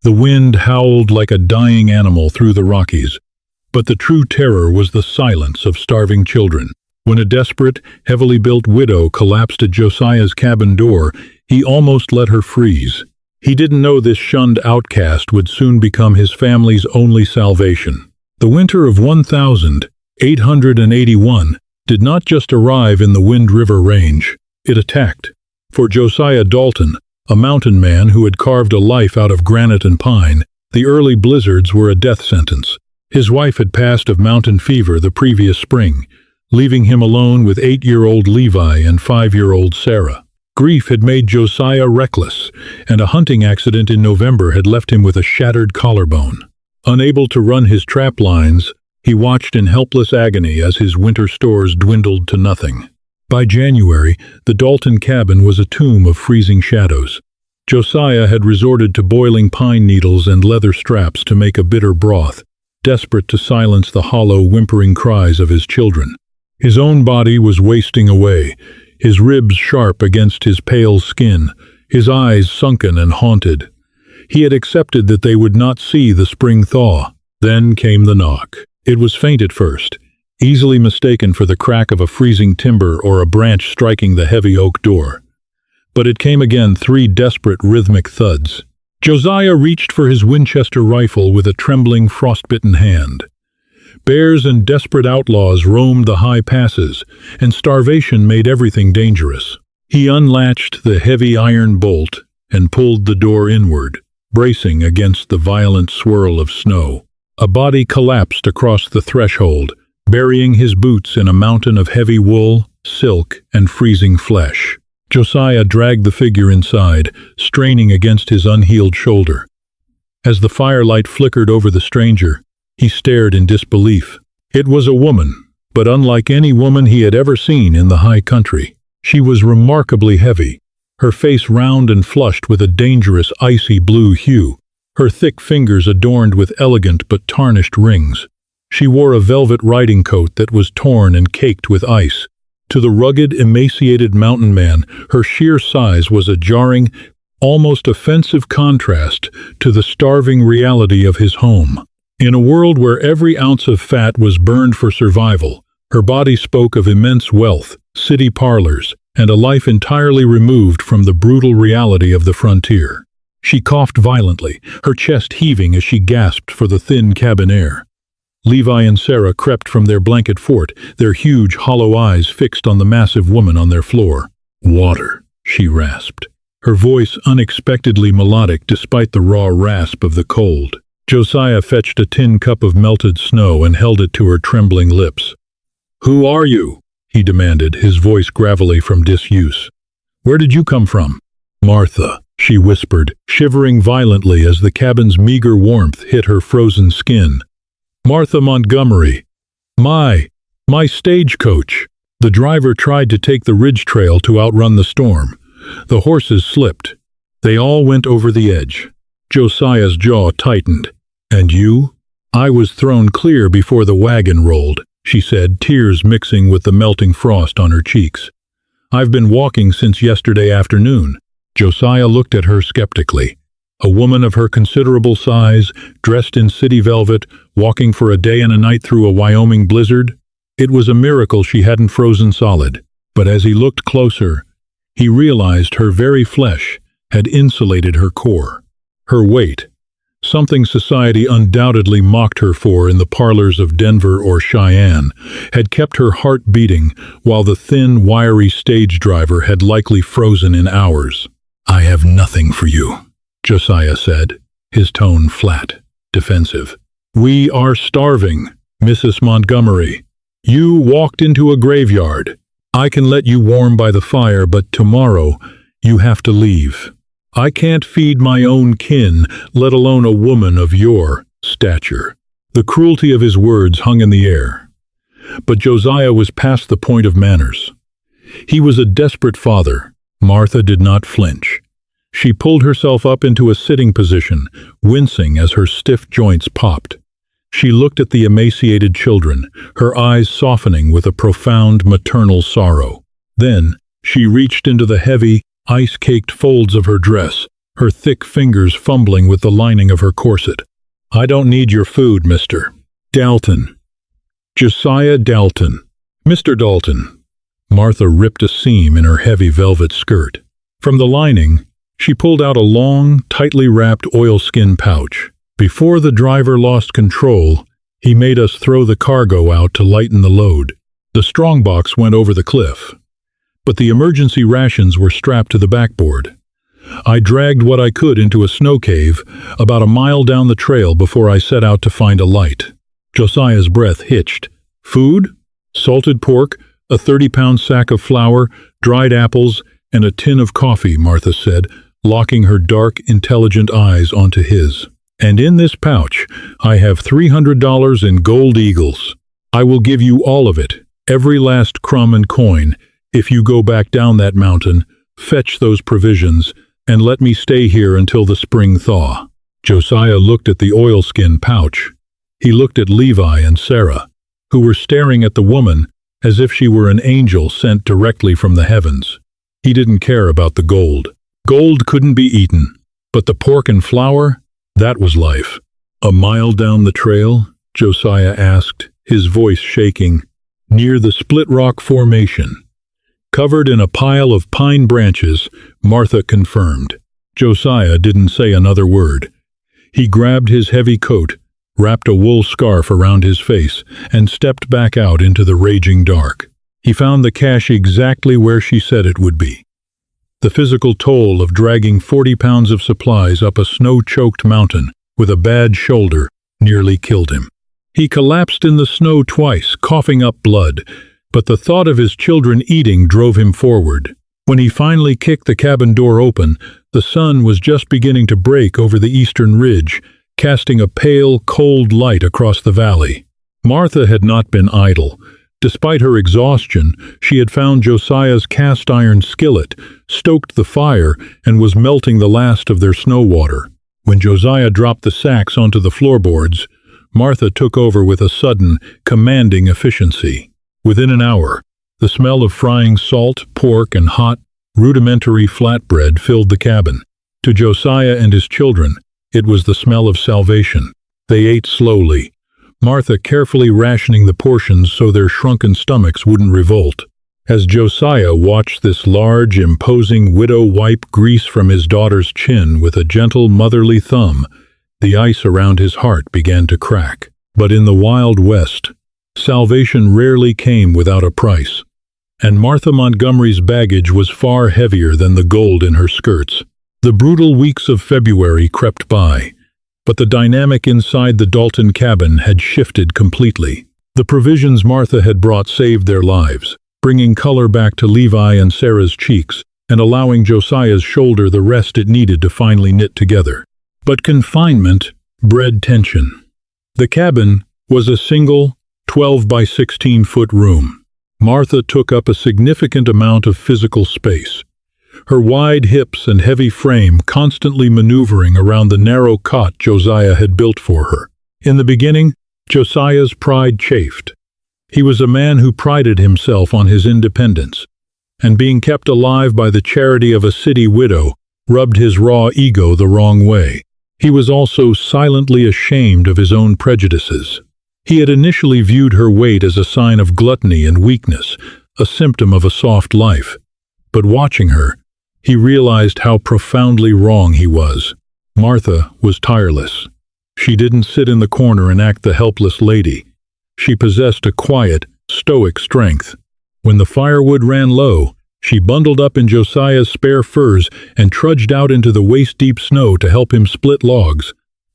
The wind howled like a dying animal through the Rockies, but the true terror was the silence of starving children. When a desperate, heavily built widow collapsed at Josiah's cabin door, he almost let her freeze. He didn't know this shunned outcast would soon become his family's only salvation. The winter of 1881 did not just arrive in the Wind River Range. It attacked. For Josiah Dalton, a mountain man who had carved a life out of granite and pine, the early blizzards were a death sentence. His wife had passed of mountain fever the previous spring, leaving him alone with 8-year-old Levi and 5-year-old Sarah. Grief had made Josiah reckless, and a hunting accident in November had left him with a shattered collarbone. Unable to run his trap lines, he watched in helpless agony as his winter stores dwindled to nothing. By January, the Dalton cabin was a tomb of freezing shadows. Josiah had resorted to boiling pine needles and leather straps to make a bitter broth, desperate to silence the hollow, whimpering cries of his children. His own body was wasting away, his ribs sharp against his pale skin, his eyes sunken and haunted. He had accepted that they would not see the spring thaw. Then came the knock. It was faint at first, easily mistaken for the crack of a freezing timber or a branch striking the heavy oak door. But it came again, 3 desperate rhythmic thuds. Josiah reached for his Winchester rifle with a trembling, frostbitten hand. Bears and desperate outlaws roamed the high passes, and starvation made everything dangerous. He unlatched the heavy iron bolt and pulled the door inward, bracing against the violent swirl of snow. A body collapsed across the threshold, burying his boots in a mountain of heavy wool, silk, and freezing flesh. Josiah dragged the figure inside, straining against his unhealed shoulder. As the firelight flickered over the stranger, he stared in disbelief. It was a woman, but unlike any woman he had ever seen in the high country. She was remarkably heavy, her face round and flushed with a dangerous icy blue hue, her thick fingers adorned with elegant but tarnished rings. She wore a velvet riding coat that was torn and caked with ice. To the rugged, emaciated mountain man, her sheer size was a jarring, almost offensive contrast to the starving reality of his home. In a world where every ounce of fat was burned for survival, her body spoke of immense wealth, city parlors, and a life entirely removed from the brutal reality of the frontier. She coughed violently, her chest heaving as she gasped for the thin cabin air. Levi and Sarah crept from their blanket fort, their huge, hollow eyes fixed on the massive woman on their floor. "Water," she rasped, her voice unexpectedly melodic despite the raw rasp of the cold. Josiah fetched a tin cup of melted snow and held it to her trembling lips. "Who are you?" he demanded, his voice gravelly from disuse. "Where did you come from?" "Martha," she whispered, shivering violently as the cabin's meager warmth hit her frozen skin. "Martha Montgomery. My stagecoach." The driver tried to take the ridge trail to outrun the storm. The horses slipped. They all went over the edge. Josiah's jaw tightened. "And you?" "I was thrown clear before the wagon rolled," she said, tears mixing with the melting frost on her cheeks. "I've been walking since yesterday afternoon." Josiah looked at her skeptically. A woman of her considerable size, dressed in city velvet, walking for a day and a night through a Wyoming blizzard? It was a miracle she hadn't frozen solid. But as he looked closer, he realized her very flesh had insulated her core. Her weight, something society undoubtedly mocked her for in the parlors of Denver or Cheyenne, had kept her heart beating while the thin, wiry stage driver had likely frozen in hours. "I have nothing for you," Josiah said, his tone flat, defensive. "We are starving, Mrs. Montgomery. You walked into a graveyard. I can let you warm by the fire, but tomorrow you have to leave. I can't feed my own kin, let alone a woman of your stature." The cruelty of his words hung in the air. But Josiah was past the point of manners. He was a desperate father. Martha did not flinch. She pulled herself up into a sitting position, wincing as her stiff joints popped. She looked at the emaciated children, her eyes softening with a profound maternal sorrow. Then she reached into the heavy, ice-caked folds of her dress, her thick fingers fumbling with the lining of her corset. "I don't need your food, Mr. Dalton. Josiah Dalton." "Mr. Dalton." Martha ripped a seam in her heavy velvet skirt. From the lining, she pulled out a long, tightly wrapped oilskin pouch. "Before the driver lost control, he made us throw the cargo out to lighten the load. The strongbox went over the cliff, but the emergency rations were strapped to the backboard. I dragged what I could into a snow cave about a mile down the trail before I set out to find a light." Josiah's breath hitched. "Food? Salted pork, a 30-pound sack of flour, dried apples, and a tin of coffee," Martha said, locking her dark, intelligent eyes onto his. "And in this pouch, I have $300 in gold eagles. I will give you all of it, every last crumb and coin, if you go back down that mountain, fetch those provisions, and let me stay here until the spring thaw." Josiah looked at the oilskin pouch. He looked at Levi and Sarah, who were staring at the woman as if she were an angel sent directly from the heavens. He didn't care about the gold. Gold couldn't be eaten, but the pork and flour, that was life. "A mile down the trail?" Josiah asked, his voice shaking. "Near the Split Rock Formation." "Covered in a pile of pine branches," Martha confirmed. Josiah didn't say another word. He grabbed his heavy coat, wrapped a wool scarf around his face, and stepped back out into the raging dark. He found the cache exactly where she said it would be. The physical toll of dragging 40 pounds of supplies up a snow-choked mountain with a bad shoulder nearly killed him. He collapsed in the snow twice, coughing up blood, but the thought of his children eating drove him forward. When he finally kicked the cabin door open, the sun was just beginning to break over the eastern ridge, casting a pale, cold light across the valley. Martha had not been idle. Despite her exhaustion, she had found Josiah's cast-iron skillet, stoked the fire, and was melting the last of their snow water. When Josiah dropped the sacks onto the floorboards, Martha took over with a sudden, commanding efficiency. Within an hour, the smell of frying salt, pork, and hot, rudimentary flatbread filled the cabin. To Josiah and his children, it was the smell of salvation. They ate slowly, Martha carefully rationing the portions so their shrunken stomachs wouldn't revolt. As Josiah watched this large, imposing widow wipe grease from his daughter's chin with a gentle motherly thumb, the ice around his heart began to crack. But in the Wild West, salvation rarely came without a price, and Martha Montgomery's baggage was far heavier than the gold in her skirts. The brutal weeks of February crept by, but the dynamic inside the Dalton cabin had shifted completely. The provisions Martha had brought saved their lives, bringing color back to Levi and Sarah's cheeks and allowing Josiah's shoulder the rest it needed to finally knit together. But confinement bred tension. The cabin was a single 12 by 16-foot room. Martha took up a significant amount of physical space, her wide hips and heavy frame constantly maneuvering around the narrow cot Josiah had built for her. In the beginning, Josiah's pride chafed. He was a man who prided himself on his independence, and being kept alive by the charity of a city widow rubbed his raw ego the wrong way. He was also silently ashamed of his own prejudices. He had initially viewed her weight as a sign of gluttony and weakness, a symptom of a soft life. But watching her, he realized how profoundly wrong he was. Martha was tireless. She didn't sit in the corner and act the helpless lady. She possessed a quiet, stoic strength. When the firewood ran low, she bundled up in Josiah's spare furs and trudged out into the waist-deep snow to help him split logs,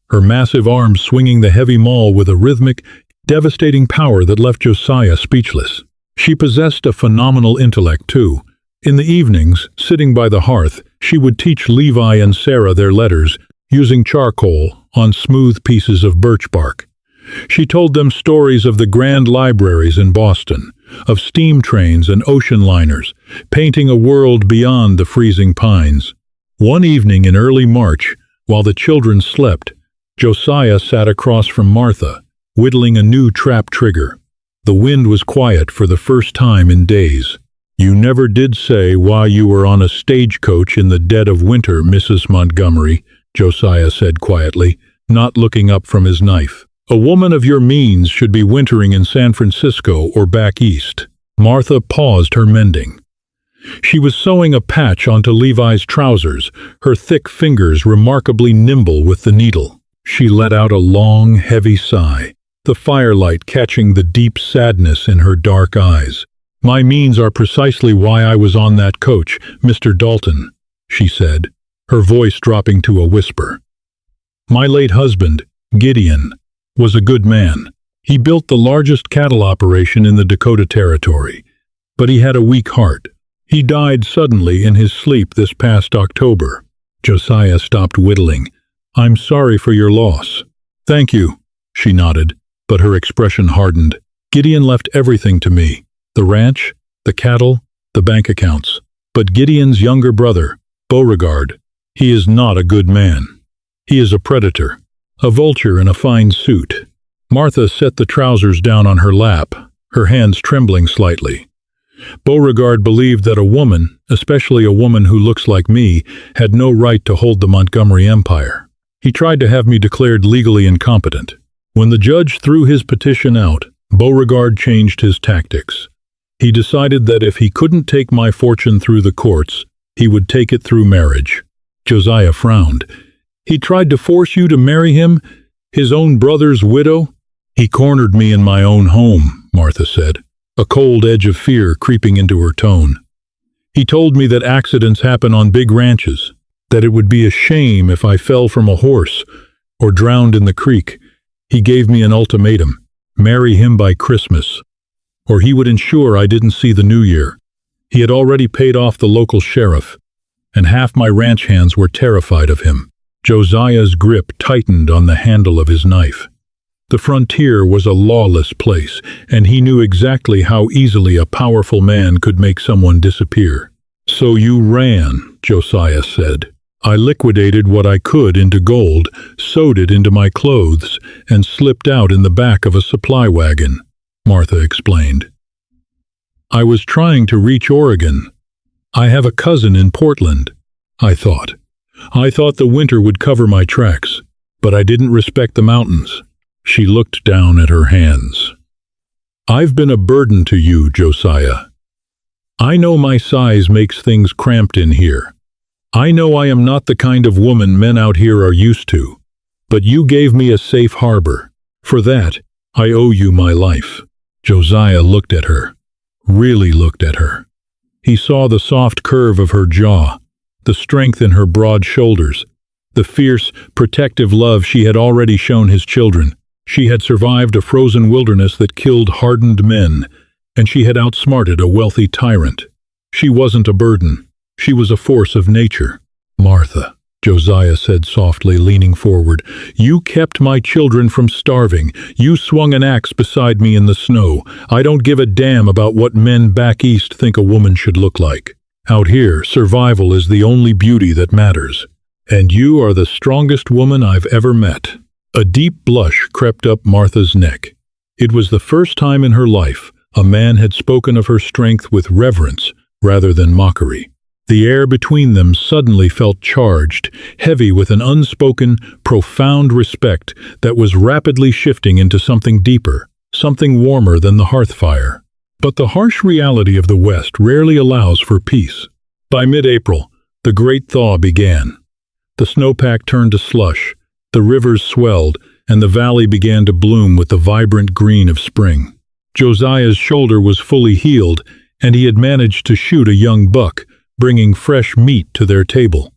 her massive arms swinging the heavy maul with a rhythmic, devastating power that left Josiah speechless. She possessed a phenomenal intellect, too. In the evenings, sitting by the hearth, she would teach Levi and Sarah their letters, using charcoal on smooth pieces of birch bark. She told them stories of the grand libraries in Boston, of steam trains and ocean liners, painting a world beyond the freezing pines. One evening in early March, while the children slept, Josiah sat across from Martha, whittling a new trap trigger. The wind was quiet for the first time in days. "You never did say why you were on a stagecoach in the dead of winter, Mrs. Montgomery," Josiah said quietly, not looking up from his knife. "A woman of your means should be wintering in San Francisco or back east." Martha paused her mending. She was sewing a patch onto Levi's trousers, her thick fingers remarkably nimble with the needle. She let out a long, heavy sigh, the firelight catching the deep sadness in her dark eyes. "My means are precisely why I was on that coach, Mr. Dalton," she said, her voice dropping to a whisper. "My late husband, Gideon, was a good man. He built the largest cattle operation in the Dakota Territory, but he had a weak heart. He died suddenly in his sleep this past October." Josiah stopped whittling. "I'm sorry for your loss." "Thank you," she nodded, but her expression hardened. "Gideon left everything to me. The ranch, the cattle, the bank accounts. But Gideon's younger brother, Beauregard, he is not a good man. He is a predator, a vulture in a fine suit." Martha set the trousers down on her lap, her hands trembling slightly. "Beauregard believed that a woman, especially a woman who looks like me, had no right to hold the Montgomery Empire. He tried to have me declared legally incompetent. When the judge threw his petition out, Beauregard changed his tactics. He decided that if he couldn't take my fortune through the courts, he would take it through marriage." Josiah frowned. "He tried to force you to marry him, his own brother's widow?" "He cornered me in my own home," Martha said, a cold edge of fear creeping into her tone. "He told me that accidents happen on big ranches, that it would be a shame if I fell from a horse or drowned in the creek. He gave me an ultimatum: marry him by Christmas, or he would ensure I didn't see the new year. He had already paid off the local sheriff, and half my ranch hands were terrified of him." Josiah's grip tightened on the handle of his knife. The frontier was a lawless place, and he knew exactly how easily a powerful man could make someone disappear. "So you ran," Josiah said. "I liquidated what I could into gold, sewed it into my clothes, and slipped out in the back of a supply wagon," Martha explained. "I was trying to reach Oregon. I have a cousin in Portland, I thought. I thought the winter would cover my tracks, but I didn't respect the mountains." She looked down at her hands. "I've been a burden to you, Josiah. I know my size makes things cramped in here. I know I am not the kind of woman men out here are used to, but you gave me a safe harbor. For that, I owe you my life." Josiah looked at her, really looked at her. He saw the soft curve of her jaw, the strength in her broad shoulders, the fierce, protective love she had already shown his children. She had survived a frozen wilderness that killed hardened men, and she had outsmarted a wealthy tyrant. She wasn't a burden. She was a force of nature. "Martha," Josiah said softly, leaning forward, "you kept my children from starving. You swung an axe beside me in the snow. I don't give a damn about what men back east think a woman should look like. Out here, survival is the only beauty that matters. And you are the strongest woman I've ever met." A deep blush crept up Martha's neck. It was the first time in her life a man had spoken of her strength with reverence rather than mockery. The air between them suddenly felt charged, heavy with an unspoken, profound respect that was rapidly shifting into something deeper, something warmer than the hearth fire. But the harsh reality of the West rarely allows for peace. By mid-April, the great thaw began. The snowpack turned to slush, the rivers swelled, and the valley began to bloom with the vibrant green of spring. Josiah's shoulder was fully healed, and he had managed to shoot a young buck, bringing fresh meat to their table.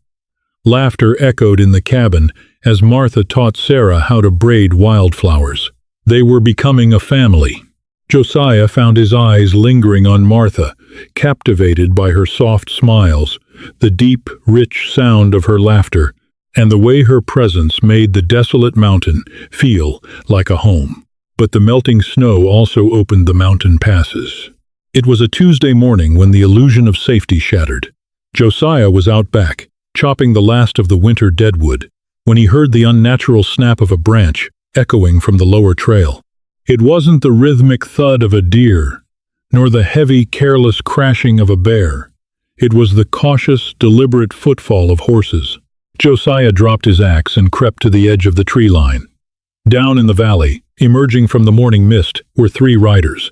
Laughter echoed in the cabin as Martha taught Sarah how to braid wildflowers. They were becoming a family. Josiah found his eyes lingering on Martha, captivated by her soft smiles, the deep, rich sound of her laughter, and the way her presence made the desolate mountain feel like a home. But the melting snow also opened the mountain passes. It was a Tuesday morning when the illusion of safety shattered. Josiah was out back, chopping the last of the winter deadwood, when he heard the unnatural snap of a branch echoing from the lower trail. It wasn't the rhythmic thud of a deer, nor the heavy, careless crashing of a bear. It was the cautious, deliberate footfall of horses. Josiah dropped his axe and crept to the edge of the tree line. Down in the valley, emerging from the morning mist, were 3 riders.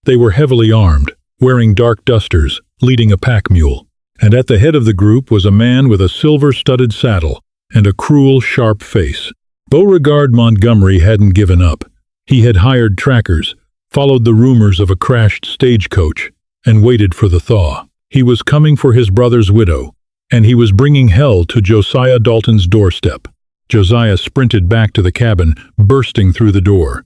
They were heavily armed, wearing dark dusters, leading a pack mule. And at the head of the group was a man with a silver-studded saddle and a cruel, sharp face. Beauregard Montgomery hadn't given up. He had hired trackers, followed the rumors of a crashed stagecoach, and waited for the thaw. He was coming for his brother's widow, and he was bringing hell to Josiah Dalton's doorstep. Josiah sprinted back to the cabin, bursting through the door.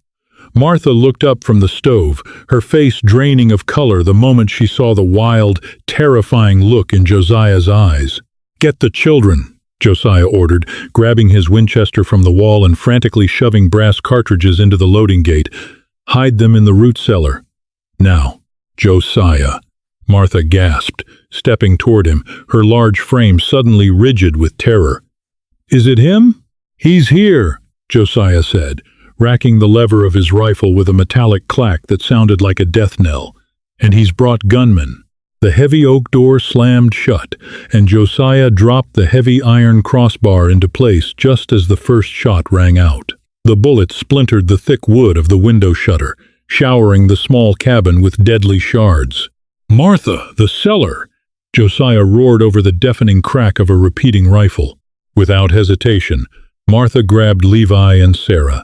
Martha looked up from the stove, her face draining of color the moment she saw the wild, terrifying look in Josiah's eyes. "Get the children," Josiah ordered, grabbing his Winchester from the wall and frantically shoving brass cartridges into the loading gate. "Hide them in the root cellar." "Now, Josiah," Martha gasped, stepping toward him, her large frame suddenly rigid with terror. "Is it him?" "He's here," Josiah said, racking the lever of his rifle with a metallic clack that sounded like a death knell. "And he's brought gunmen." The heavy oak door slammed shut, and Josiah dropped the heavy iron crossbar into place just as the first shot rang out. The bullet splintered the thick wood of the window shutter, showering the small cabin with deadly shards. "Martha, the cellar!" Josiah roared over the deafening crack of a repeating rifle. Without hesitation, Martha grabbed Levi and Sarah.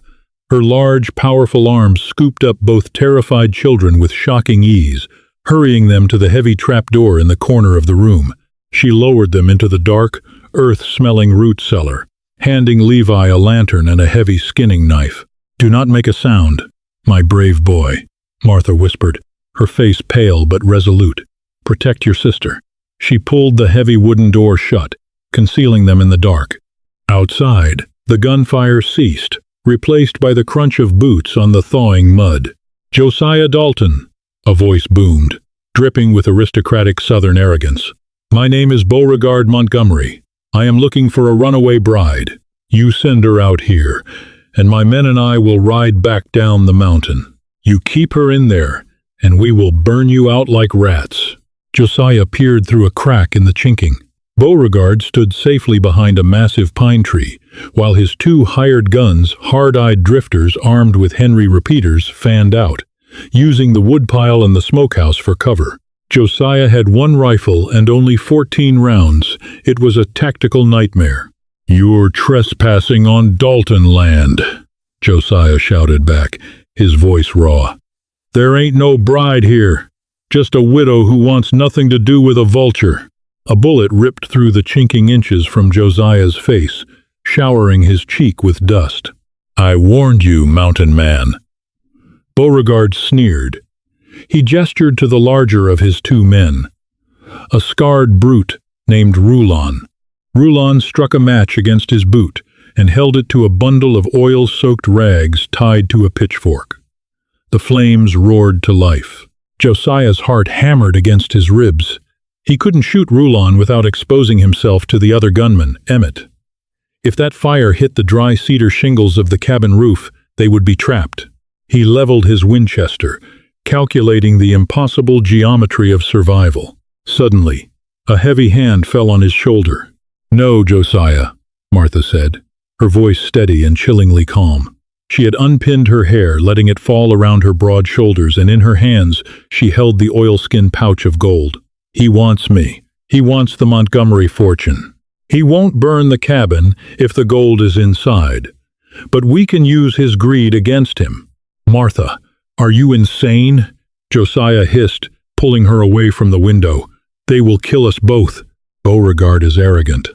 Her large, powerful arms scooped up both terrified children with shocking ease, hurrying them to the heavy trapdoor in the corner of the room. She lowered them into the dark, earth-smelling root cellar, handing Levi a lantern and a heavy skinning knife. "Do not make a sound, my brave boy," Martha whispered, her face pale but resolute. "Protect your sister." She pulled the heavy wooden door shut, concealing them in the dark. Outside, the gunfire ceased, replaced by the crunch of boots on the thawing mud. "Josiah Dalton," a voice boomed, dripping with aristocratic Southern arrogance. "My name is Beauregard Montgomery. I am looking for a runaway bride. You send her out here, and my men and I will ride back down the mountain. You keep her in there, and we will burn you out like rats." Josiah peered through a crack in the chinking. Beauregard stood safely behind a massive pine tree, while his 2 hired guns, hard-eyed drifters armed with Henry repeaters, fanned out, using the woodpile and the smokehouse for cover. Josiah had 1 rifle and only 14 rounds. It was a tactical nightmare. "You're trespassing on Dalton land," Josiah shouted back, his voice raw. "There ain't no bride here, just a widow who wants nothing to do with a vulture." A bullet ripped through the chinking inches from Josiah's face, showering his cheek with dust. "I warned you, mountain man." Beauregard sneered. He gestured to the larger of his 2 men, a scarred brute named Rulon. Rulon struck a match against his boot and held it to a bundle of oil-soaked rags tied to a pitchfork. The flames roared to life. Josiah's heart hammered against his ribs. He couldn't shoot Rulon without exposing himself to the other gunman, Emmett. If that fire hit the dry cedar shingles of the cabin roof, they would be trapped. He leveled his Winchester, calculating the impossible geometry of survival. Suddenly, a heavy hand fell on his shoulder. "No, Josiah," Martha said, her voice steady and chillingly calm. She had unpinned her hair, letting it fall around her broad shoulders, and in her hands she held the oilskin pouch of gold. "He wants me. He wants the Montgomery fortune. He won't burn the cabin if the gold is inside. But we can use his greed against him." "Martha, are you insane?" Josiah hissed, pulling her away from the window. "They will kill us both." "Beauregard is arrogant.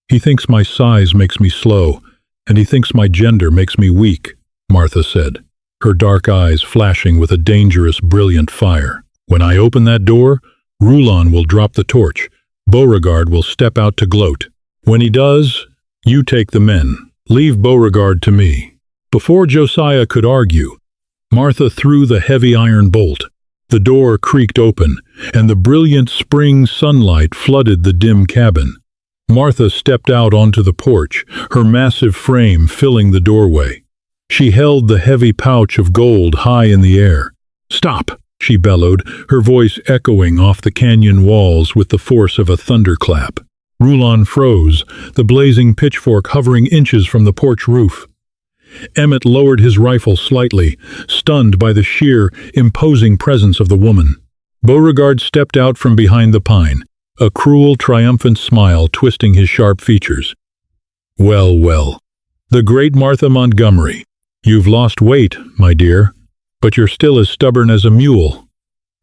He thinks my size makes me slow, and he thinks my gender makes me weak," Martha said, her dark eyes flashing with a dangerous, brilliant fire. "When I open that door, Rulon will drop the torch. Beauregard will step out to gloat. When he does, you take the men. Leave Beauregard to me." Before Josiah could argue, Martha threw the heavy iron bolt. The door creaked open, and the brilliant spring sunlight flooded the dim cabin. Martha stepped out onto the porch, her massive frame filling the doorway. She held the heavy pouch of gold high in the air. "Stop!" she bellowed, her voice echoing off the canyon walls with the force of a thunderclap. Rulon froze, the blazing pitchfork hovering inches from the porch roof. Emmett lowered his rifle slightly, stunned by the sheer, imposing presence of the woman. Beauregard stepped out from behind the pine, a cruel, triumphant smile twisting his sharp features. "Well, well. The great Martha Montgomery. You've lost weight, my dear, but you're still as stubborn as a mule.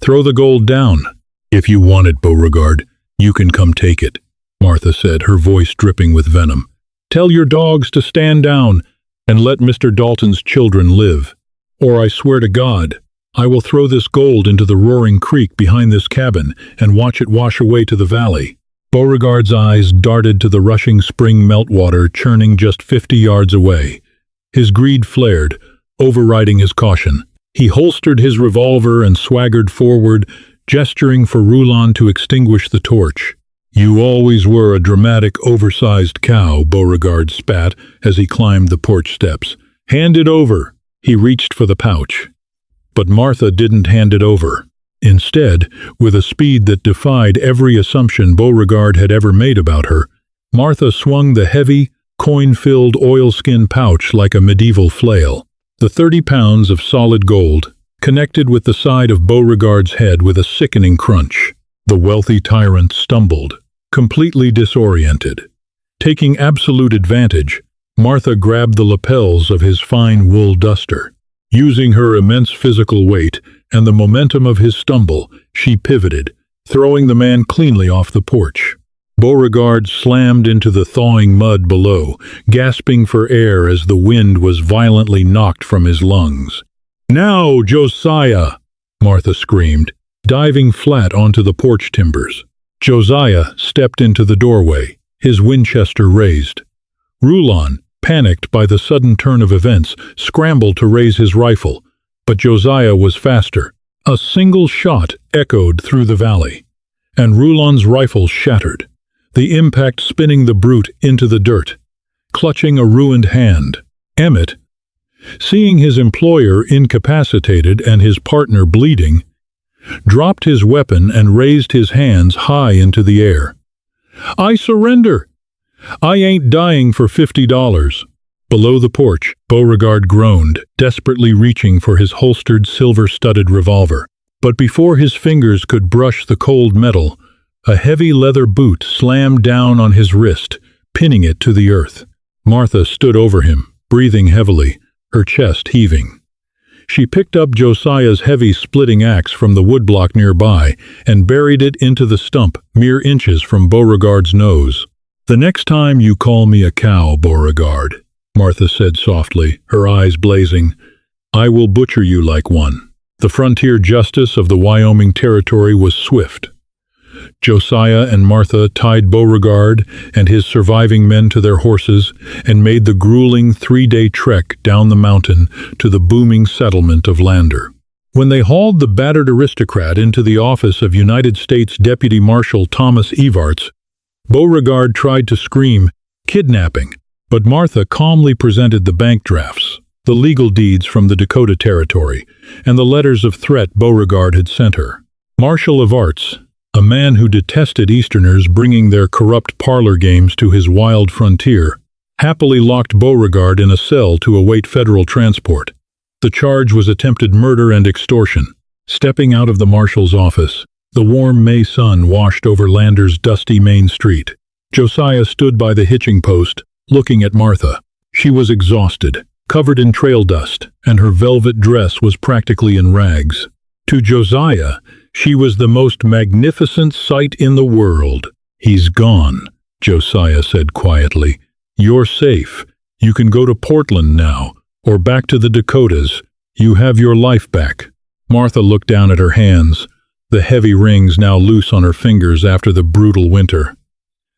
Throw the gold down. If you want it, Beauregard, you can come take it," Martha said, her voice dripping with venom. "Tell your dogs to stand down and let Mr. Dalton's children live. Or I swear to God, I will throw this gold into the roaring creek behind this cabin and watch it wash away to the valley." Beauregard's eyes darted to the rushing spring meltwater churning just 50 yards away. His greed flared, overriding his caution. He holstered his revolver and swaggered forward, gesturing for Rulon to extinguish the torch. "You always were a dramatic, oversized cow," Beauregard spat as he climbed the porch steps. "Hand it over." He reached for the pouch. But Martha didn't hand it over. Instead, with a speed that defied every assumption Beauregard had ever made about her, Martha swung the heavy, coin-filled oilskin pouch like a medieval flail. The 30 pounds of solid gold connected with the side of Beauregard's head with a sickening crunch. The wealthy tyrant stumbled, completely disoriented. Taking absolute advantage, Martha grabbed the lapels of his fine wool duster. Using her immense physical weight and the momentum of his stumble, she pivoted, throwing the man cleanly off the porch. Beauregard slammed into the thawing mud below, gasping for air as the wind was violently knocked from his lungs. "Now, Josiah!" Martha screamed, diving flat onto the porch timbers. Josiah stepped into the doorway, his Winchester raised. Rulon, panicked by the sudden turn of events, scrambled to raise his rifle, but Josiah was faster. A single shot echoed through the valley, and Rulon's rifle shattered, the impact spinning the brute into the dirt. Clutching a ruined hand, Emmett, seeing his employer incapacitated and his partner bleeding, dropped his weapon and raised his hands high into the air. "I surrender! I ain't dying for $50. Below the porch, Beauregard groaned, desperately reaching for his holstered silver-studded revolver. But before his fingers could brush the cold metal, a heavy leather boot slammed down on his wrist, pinning it to the earth. Martha stood over him, breathing heavily, her chest heaving. She picked up Josiah's heavy splitting axe from the woodblock nearby and buried it into the stump, mere inches from Beauregard's nose. "The next time you call me a cow, Beauregard," Martha said softly, her eyes blazing, "I will butcher you like one." The frontier justice of the Wyoming Territory was swift. Josiah and Martha tied Beauregard and his surviving men to their horses and made the grueling 3-day trek down the mountain to the booming settlement of Lander. When they hauled the battered aristocrat into the office of United States Deputy Marshal Thomas Evarts, Beauregard tried to scream, "Kidnapping," but Martha calmly presented the bank drafts, the legal deeds from the Dakota Territory, and the letters of threat Beauregard had sent her. Marshal Evarts, a man who detested Easterners bringing their corrupt parlor games to his wild frontier, happily locked Beauregard in a cell to await federal transport. The charge was attempted murder and extortion. Stepping out of the marshal's office, the warm May sun washed over Lander's dusty main street. Josiah stood by the hitching post, looking at Martha. She was exhausted, covered in trail dust, and her velvet dress was practically in rags. To Josiah, she was the most magnificent sight in the world. "He's gone," Josiah said quietly. "You're safe. You can go to Portland now, or back to the Dakotas. You have your life back." Martha looked down at her hands, the heavy rings now loose on her fingers after the brutal winter.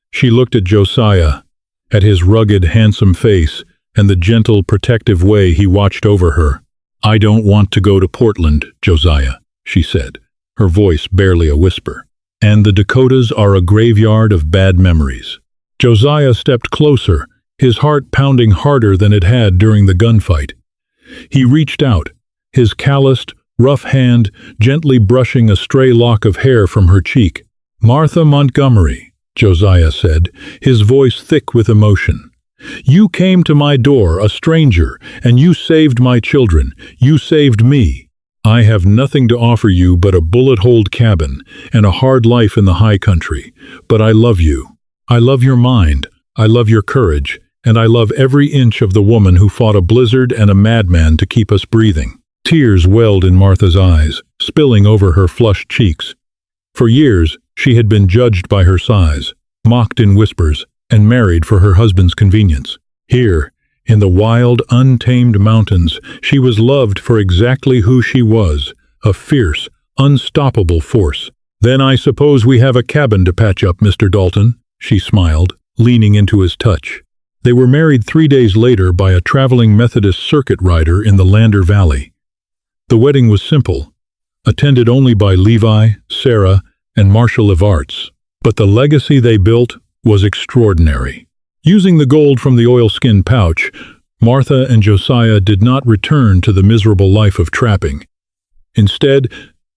She looked at Josiah, at his rugged, handsome face, and the gentle, protective way he watched over her. "I don't want to go to Portland, Josiah," she said, her voice barely a whisper. "And the Dakotas are a graveyard of bad memories." Josiah stepped closer, his heart pounding harder than it had during the gunfight. He reached out, his calloused, rough hand gently brushing a stray lock of hair from her cheek. "Martha Montgomery," Josiah said, his voice thick with emotion. "You came to my door, a stranger, and you saved my children. You saved me. I have nothing to offer you but a bullet-holed cabin and a hard life in the high country. But I love you. I love your mind. I love your courage. And I love every inch of the woman who fought a blizzard and a madman to keep us breathing." Tears welled in Martha's eyes, spilling over her flushed cheeks. For years, she had been judged by her size, mocked in whispers, and married for her husband's convenience. Here, in the wild, untamed mountains, she was loved for exactly who she was, a fierce, unstoppable force. "Then I suppose we have a cabin to patch up, Mr. Dalton," she smiled, leaning into his touch. They were married 3 days later by a traveling Methodist circuit rider in the Lander Valley. The wedding was simple, attended only by Levi, Sarah, and Marcia Levarts. But the legacy they built was extraordinary. Using the gold from the oilskin pouch, Martha and Josiah did not return to the miserable life of trapping. Instead,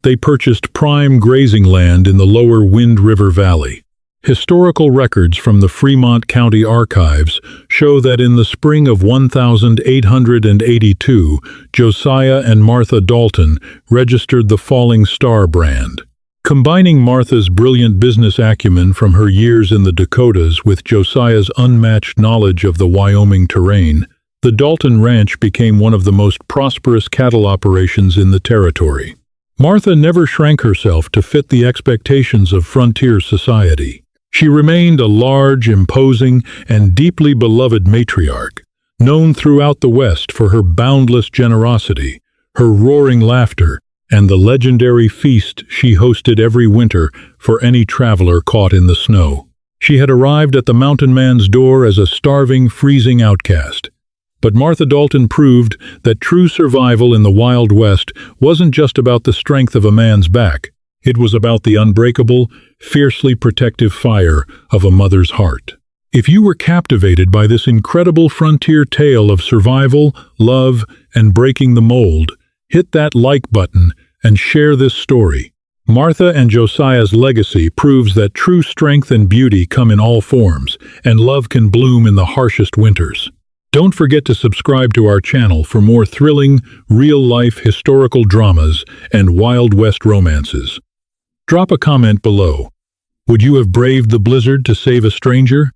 they purchased prime grazing land in the lower Wind River Valley. Historical records from the Fremont County Archives show that in the spring of 1882, Josiah and Martha Dalton registered the Falling Star brand. Combining Martha's brilliant business acumen from her years in the Dakotas with Josiah's unmatched knowledge of the Wyoming terrain, the Dalton Ranch became one of the most prosperous cattle operations in the territory. Martha never shrank herself to fit the expectations of frontier society. She remained a large, imposing, and deeply beloved matriarch, known throughout the West for her boundless generosity, her roaring laughter, and the legendary feast she hosted every winter for any traveler caught in the snow. She had arrived at the mountain man's door as a starving, freezing outcast. But Martha Dalton proved that true survival in the Wild West wasn't just about the strength of a man's back. It was about the unbreakable, fiercely protective fire of a mother's heart. If you were captivated by this incredible frontier tale of survival, love, and breaking the mold, hit that like button and share this story. Martha and Josiah's legacy proves that true strength and beauty come in all forms, and love can bloom in the harshest winters. Don't forget to subscribe to our channel for more thrilling, real-life historical dramas and Wild West romances. Drop a comment below. Would you have braved the blizzard to save a stranger?